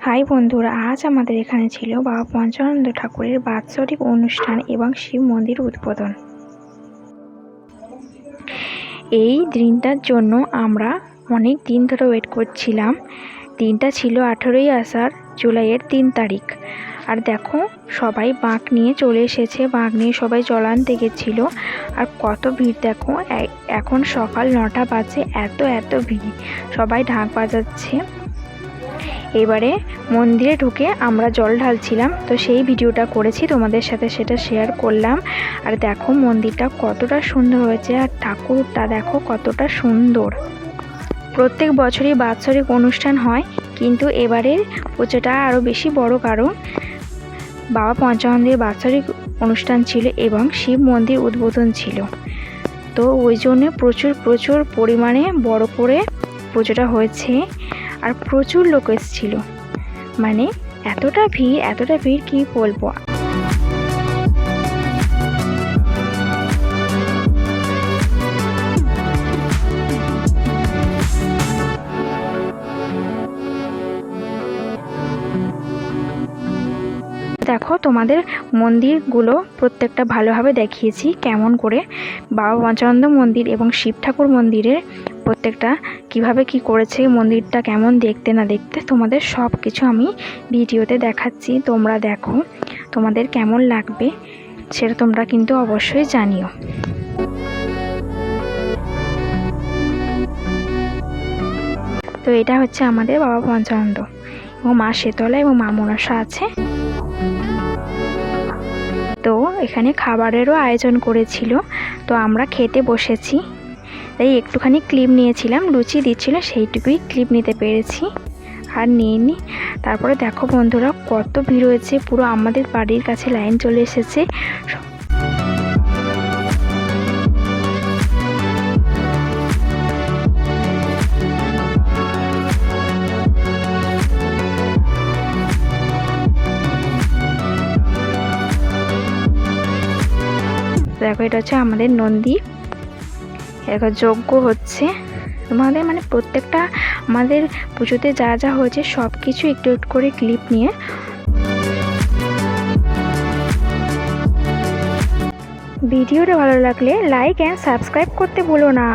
High বন্ধুরা, আজ আমাদের এখানে ছিল বাবা পঞ্চানন্দ ঠাকুরের বাৎসরিক অনুষ্ঠান এবং শিব মন্দির উদ্বোধন। এই দিনটার জন্য আমরা অনেক দিন ধরে ওয়েট করছিলাম। দিনটা ছিল 18ই আষাঢ়, জুলাইয়ের 3 তারিখ। আর দেখো, সবাই বাঁক নিয়ে চলে এসেছে, বাঁক নিয়ে সবাই জল আনতে গেছিল। আর কত ভিড় দেখো, এখন সকাল 9টা বাজে, এত ভিড়, সবাই ঢাক বাজাচ্ছে। এবারে মন্দিরে ঢুকে আমরা জল ঢালছিলাম, তো সেই ভিডিওটা করেছি, তোমাদের সাথে সেটা শেয়ার করলাম। আর দেখো মন্দিরটা কতটা সুন্দর হয়েছে, আর ঠাকুরটা দেখো কতটা সুন্দর। প্রত্যেক বছরই বাৎসরিক অনুষ্ঠান হয়, কিন্তু এবারের পুজোটা আরও বেশি বড়, কারণ বাবা পঞ্চানন্দের বাৎসরিক অনুষ্ঠান ছিল এবং শিব মন্দির উদ্বোধন ছিল। তো ওই জন্যে প্রচুর পরিমাণে বড় করে পুজোটা হয়েছে। আর প্রচুর লোক এসেছিল, মানে এতটা ভিড় কি বলবো। দেখো, তোমাদের মন্দিরগুলো প্রত্যেকটা ভালোভাবে দেখিয়েছি, কেমন করে বাবা পঞ্চানন্দ মন্দির এবং শিব ঠাকুর মন্দিরের প্রত্যেকটা কিভাবে কি করেছে, মন্দিরটা কেমন দেখতে না দেখতে, তোমাদের সব কিছু আমি ভিডিওতে দেখাচ্ছি। তোমরা দেখো, তোমাদের কেমন লাগবে সেটা তোমরা কিন্তু অবশ্যই জানিও। তো এটা হচ্ছে আমাদের বাবা পঞ্চানন্দ, এবং মা শীতলা এবং মা মনসা আছে। তো এখানে খাবারেরও আয়োজন করেছিল, তো আমরা খেতে বসেছি, তাই একটুখানি ক্লিপ নিয়েছিলাম, লুচি দিচ্ছিল সেইটুকুই ক্লিপ নিতে পেরেছি, আর নিইনি। তারপরে দেখো বন্ধুরা, কত ভিড় হয়েছে, পুরো আমাদের বাড়ির কাছে লাইন চলে এসেছে। দেখো, এটা হচ্ছে আমাদের নন্দী, এখন যজ্ঞ হচ্ছে। তোমাদের মানে প্রত্যেকটা আমাদের পুজোতে যা যা হয়েছে সব কিছু একটু একটু করে ক্লিপ নিয়ে। ভিডিওটা ভালো লাগলে লাইক অ্যান্ড সাবস্ক্রাইব করতে ভুলো না।